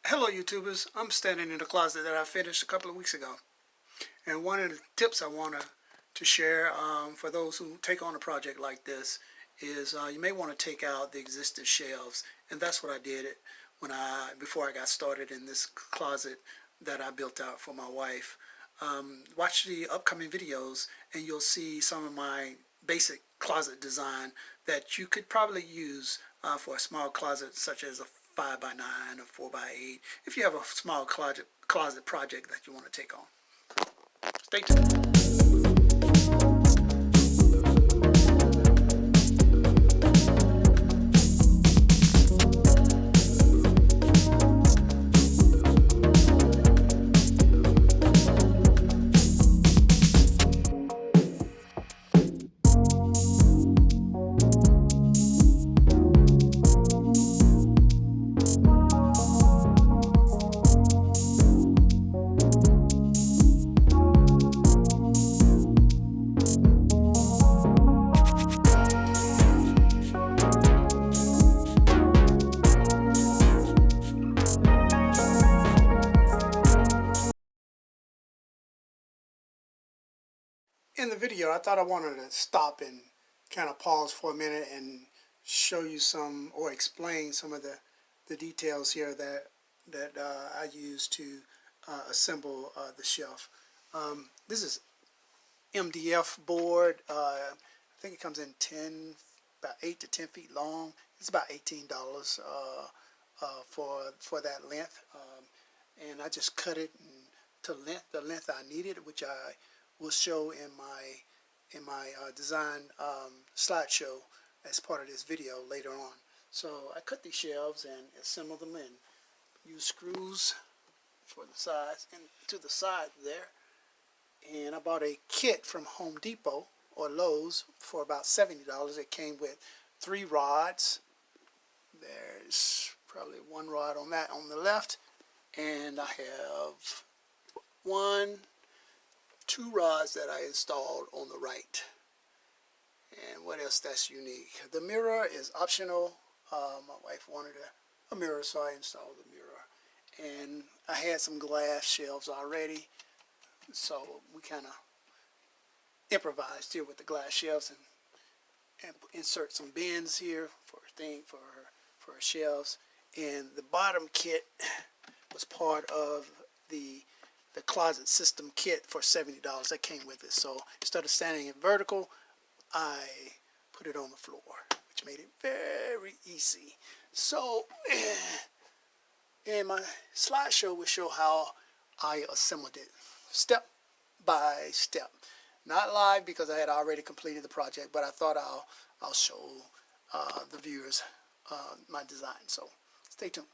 Hello YouTubers, I'm standing in the closet that I finished a couple of weeks ago, and one of the tips I want to share for those who take on a project like this is you may want to take out the existing shelves, and that's what I did before I got started in this closet that I built out for my wife. Watch the upcoming videos and you'll see some of my basic closet design that you could probably use for a small closet such as a 5 by 9 or 4 by 8 if you have a small closet project that you want to take on. Stay tuned. In the video, I thought I wanted to stop and kind of pause for a minute and show you some or explain some of the details here that I use to assemble the shelf. This is MDF board. I think it comes in about 8 to 10 feet long. It's about $18 for that length, and I just cut it to the length I needed, which I will show in my design slideshow as part of this video later on. So I cut these shelves and assemble them in. Use screws for the sides and to the side there. And I bought a kit from Home Depot or Lowe's for about $70. It came with 3 rods. There's probably 1 rod on that on the left, and I have 2 rods that I installed on the right. And what else that's unique? The mirror is optional. My wife wanted a mirror, so I installed the mirror. And I had some glass shelves already, so we kind of improvised here with the glass shelves and insert some bins here for her shelves. And the bottom kit was part of the closet system kit for $70 that came with it. So instead of standing in vertical, I put it on the floor, which made it very easy. So in my slideshow will show how I assembled it step by step. Not live because I had already completed the project, but I thought I'll show the viewers my design. So stay tuned.